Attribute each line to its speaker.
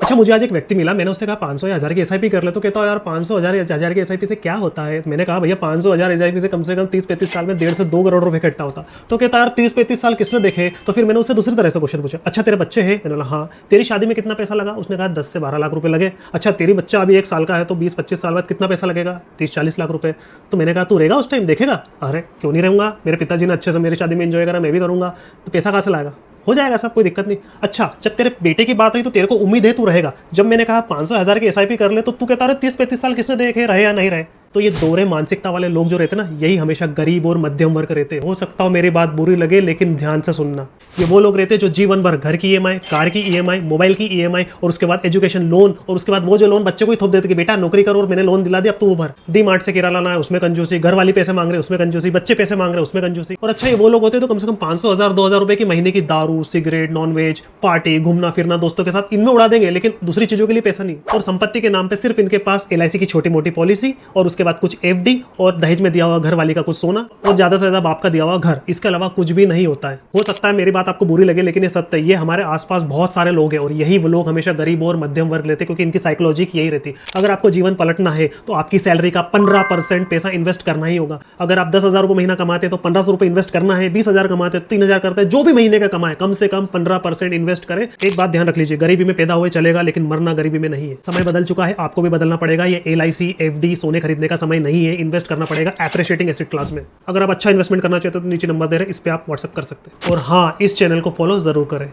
Speaker 1: अच्छा, मुझे आज एक व्यक्ति मिला, मैंने उससे कहा 500 या 1000 की एसआईपी कर ले, तो कहता है यार 500 1000 की एसआईपी से क्या होता है। मैंने कहा भैया 500 1000 एसआईपी से कम 30-35 साल में 1.5 से 2 करोड़ रुपए इकट्ठा होता। तो कहता है यार 30-35 साल किसने देखे। तो फिर मैंने उससे दूसरी तरह से क्वेश्चन पूछा, अच्छा तेरे बच्चे हैं? मैंने बोला हाँ। तेरी शादी में कितना पैसा लगा? उसने कहा 10 से 12 लाख रुपए लगे। अच्छा, तेरी बच्चा अभी 1 साल का है तो 20-25 साल बाद कितना पैसा लगेगा? 30-40 लाख रुपए। तो मैंने कहा तू रहेगा उस टाइम, देखेगा? अरे क्यों नहीं रहूंगा, मेरे पिताजी ने अच्छे से मेरी शादी में एंजॉय करा, मैं भी करूंगा, तो पैसा कहाँ से लाएगा? हो जाएगा सब, कोई दिक्कत नहीं। अच्छा, जब तेरे बेटे की बात आई तो तेरे को उम्मीद है तू रहेगा। जब मैंने कहा 500 1000 की एसआईपी कर ले, तो तू कहता रहे 30-35 साल किसने देखे, रहे या नहीं रहे। तो ये दोहरे मानसिकता वाले लोग जो रहते हैं ना, यही हमेशा गरीब और मध्यम वर्ग रहते हैं। हो सकता हो मेरी बात बुरी लगे, लेकिन ध्यान से सुनना। ये वो लोग रहते हैं जो जीवन भर घर की ईएमआई, कार की ईएमआई, मोबाइल की ईएमआई, और उसके बाद एजुकेशन लोन, और उसके बाद वो जो लोन बच्चे को ही थोप देते कि बेटा नौकरी करो और मैंने लोन दिला दिया अब तू वो भर। डी मार्ट से किराना लाना है उसमें कंजूसी, घर वाली पैसे मांग रहे उसमें कंजूसी, बच्चे पैसे मांग रहे उसमें कंजूसी। और अच्छा, ये वो लोग होते हैं तो कम से कम 500 1000 2000 रुपए की महीने की दारू, सिगरेट, नॉनवेज, पार्टी, घूमना फिरना दोस्तों के साथ, इनमें उड़ा देंगे, लेकिन दूसरी चीजों के लिए पैसा नहीं। और संपत्ति के नाम पे सिर्फ इनके पास एलआईसी की छोटी मोटी पॉलिसी, और उसके बाद कुछ एफडी, और दहेज में दिया हुआ घर वाली का कुछ सोना, और ज्यादा से ज्यादा बाप का दिया हुआ घर। इसके अलावा कुछ भी नहीं होता है। हो सकता है मेरी बात आपको बुरी लगे, लेकिन ये सत्य है। ये हमारे आसपास बहुत सारे लोग हैं, और यही वो लोग हमेशा गरीब और मध्यम वर्ग लेते हैं, क्योंकि इनकी साइकोलॉजी यही रहती है। अगर आपको जीवन पलटना है तो आपकी सैलरी का 15% पैसा इन्वेस्ट करना ही होगा। अगर आप 10,000 रुपए महीना कमाते हैं तो 1500 रुपए इन्वेस्ट करना है। 20,000 कमाते हैं तो 3,000 करते हैं। जो भी महीने का कमाए कम से कम 15% इन्वेस्ट करें। एक बात ध्यान रख लीजिए, गरीबी में पैदा हुए चलेगा, लेकिन मरना गरीबी में नहीं है। समय बदल चुका है, आपको भी बदलना पड़ेगा। ये एलआईसी, एफडी, सोने खरीदने का समय नहीं है। इन्वेस्ट करना पड़ेगा एप्रिशिएटिंग एसेट क्लास में। अगर आप अच्छा इन्वेस्टमेंट करना चाहते हो तो नीचे नंबर दे रहे हैं, इस पे आप व्हाट्सएप कर सकते हैं। और हाँ, इस चैनल को फॉलो जरूर करें।